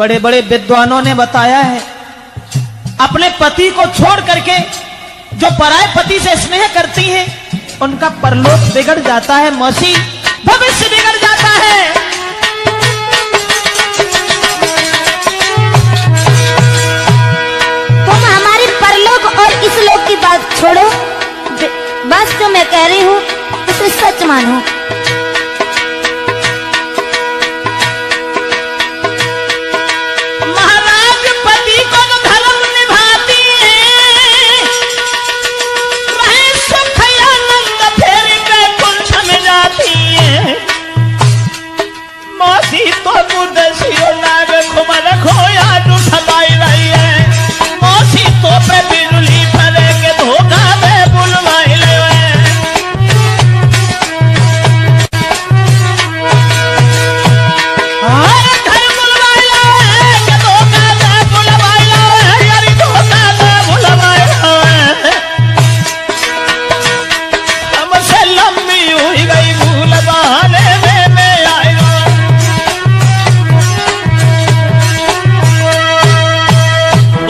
बड़े बड़े विद्वानों ने बताया है, अपने पति को छोड़ करके जो पराये पति से स्नेह करती हैं, उनका परलोक बिगड़ जाता है मौसी, भविष्य बिगड़ जाता है। तुम हमारे परलोक और इस लोक की बात छोड़ो, बस जो मैं कह रही हूँ उसे सच मानो।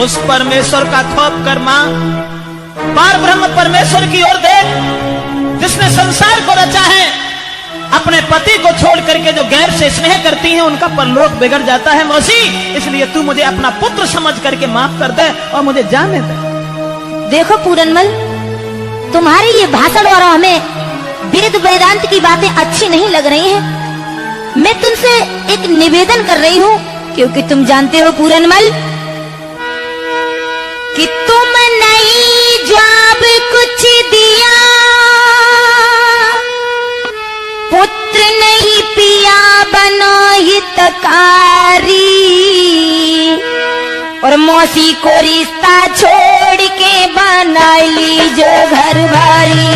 उस परमेश्वर का खौफ कर मां, पार ब्रह्म परमेश्वर की ओर देख, जिसने संसार को रचा है। अपने पति को छोड़ करके जो गैर से स्नेह करती हैं, उनका परलोक बिगड़ जाता है मौसी। इसलिए तू मुझे अपना पुत्र समझ करके माफ कर दे और मुझे जाने दे। देखो पूरनमल, तुम्हारी ये भाषण और हमें वेद वेदांत की बातें अच्छी नहीं लग रही हैं। मैं तुमसे एक निवेदन कर रही हूँ, क्योंकि तुम जानते हो पूरनमल कि तुम नहीं जब कुछ दिया, पुत्र नहीं पिया बनो हितकारी, और मौसी को रिश्ता छोड़ के बना लीजो घर भारी।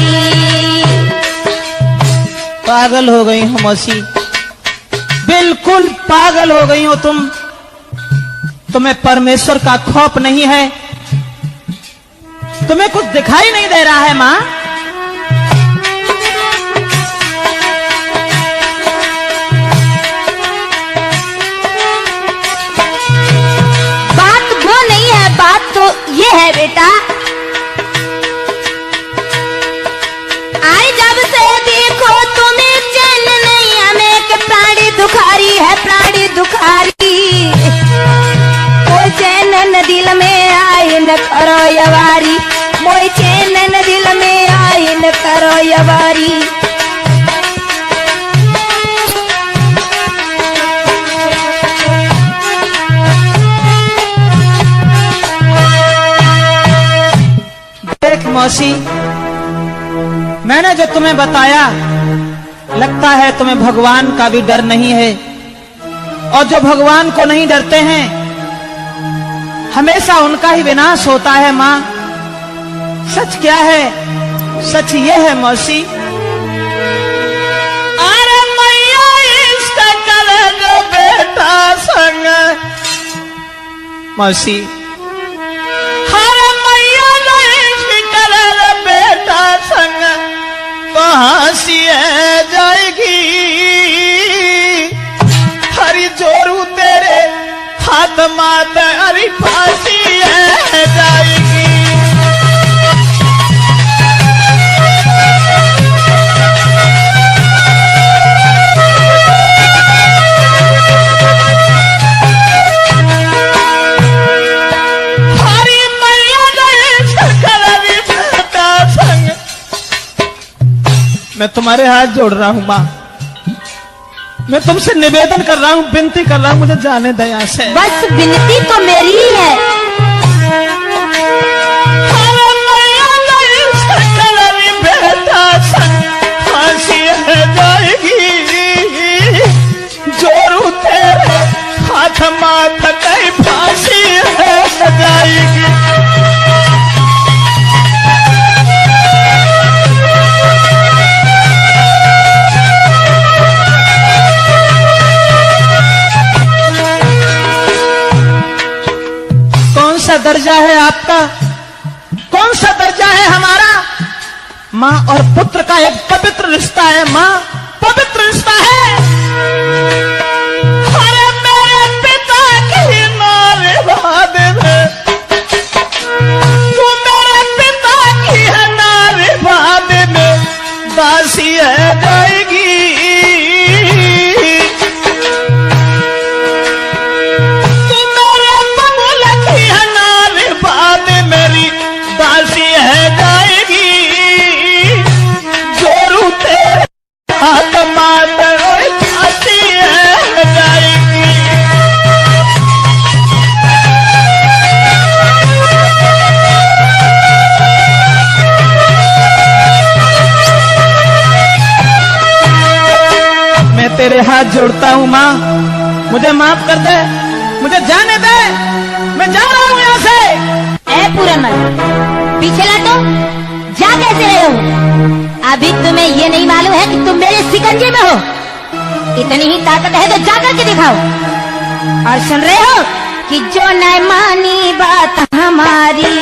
पागल हो गई हो मौसी, बिल्कुल पागल हो गई हो तुम। तुम्हें परमेश्वर का खौफ नहीं है, तुम्हें कुछ दिखाई नहीं दे रहा है मां। बात वो नहीं है, बात तो ये है बेटा, आए जब से देखो तुम्हें चैन नहीं, हमें कि प्राणी दुखारी है, प्राणी दुखारी। कोई चैन न दिल में आए न करो यवारी, मोई चैन न दिल में आए न करो यवारी। देख मौसी, मैंने जो तुम्हें बताया, लगता है तुम्हें भगवान का भी डर नहीं है। और जो भगवान को नहीं डरते हैं, हमेशा उनका ही विनाश होता है मां। सच क्या है? सच ये है मौसी, अरे मैया इसका कलग बेटा संग मौसी, अरे मैया इसका कलग बेटा संग तो हंसी जाएगी। हरी जोरू तेरे हाथ मात हरी फांसी जाएगी। मैं तुम्हारे हाथ जोड़ रहा हूं मां, मैं तुमसे निवेदन कर रहा हूं, विनती कर रहा हूं, मुझे जाने दे यहाँ से। बस विनती तो मेरी ही है। जोरू तेरे हाथ माथ कई फांसी जाएगी। कौन सा दर्जा है आपका, कौन सा दर्जा है हमारा? माँ और पुत्र का एक पवित्र रिश्ता है माँ, पवित्र रिश्ता है। अरे मेरे पिता की हाथ जोड़ता हूँ माँ, मुझे माफ कर दे, मुझे जाने दे, मैं जा रहा हूँ यहाँ से। ए पूरनमल, पीछे लटो, जा कैसे रहे हो? अभी तुम्हें ये नहीं मालूम है कि तुम मेरे शिकंजे में हो? इतनी ही ताकत है तो जा करके दिखाओ। और सुन रहे हो कि जो न मानी बात हमारी,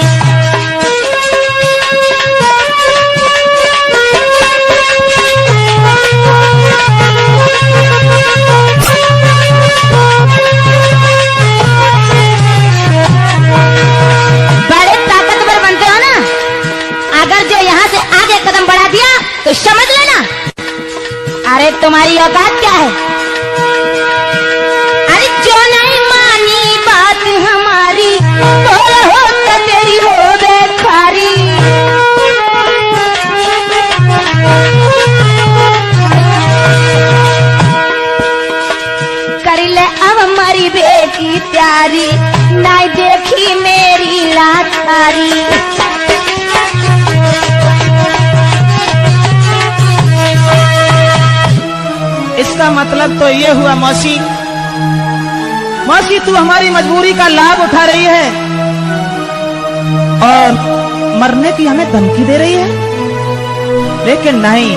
बड़े ताकतवर बनते हो ना, अगर जो यहाँ से आगे कदम बढ़ा दिया तो समझ लेना, अरे तुम्हारी औकात क्या है? अरे जो नहीं मानी बात हमारी, बोल हो तो तेरी हो बेखारी। कर ले अब हमारी बेटी प्यारी, ना देखी मेरी लाचारी। इसका मतलब तो ये हुआ मौसी, मौसी तू हमारी मजबूरी का लाभ उठा रही है और मरने की हमें धमकी दे रही है। लेकिन नहीं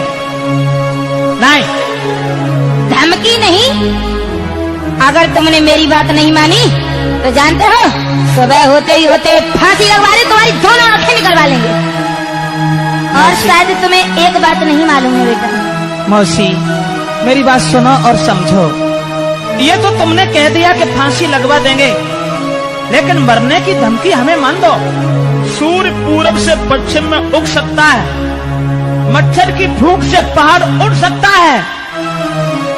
नहीं, धमकी नहीं, अगर तुमने मेरी बात नहीं मानी तो जानते हो सुबह होते ही होते फांसी लगवा रहे, तुम्हारी दोनों आंखें निकलवा लेंगे। और शायद तुम्हें एक बात नहीं मालूम है बेटा। मौसी मेरी बात सुनो और समझो, ये तो तुमने कह दिया कि फांसी लगवा देंगे, लेकिन मरने की धमकी हमें मान दो। सूर्य पूरब से पश्चिम में उग सकता है, मच्छर की भूख से पहाड़ उड़ सकता है,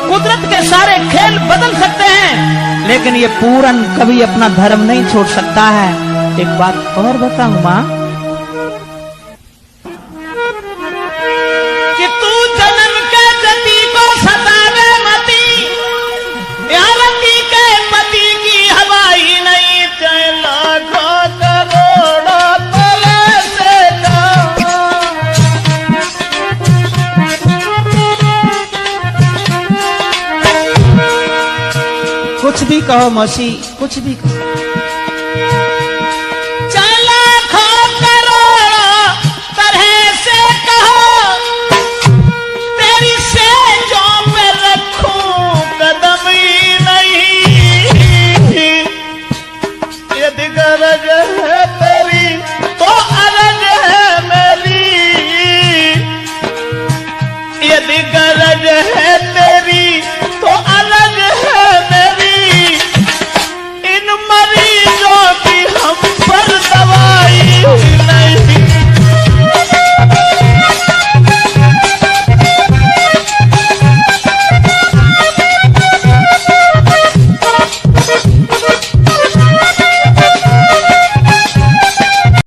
कुदरत के सारे खेल बदल सकते हैं, लेकिन ये पूरन कभी अपना धर्म नहीं छोड़ सकता है। एक बात और बताऊं माँ, कि तू जन्म के जति को सतावे मती, यारती के पति की हवाई नहीं, चाहे लाखों करोड़ों तले से कुछ भी कहो मौसी, कुछ भी कहो,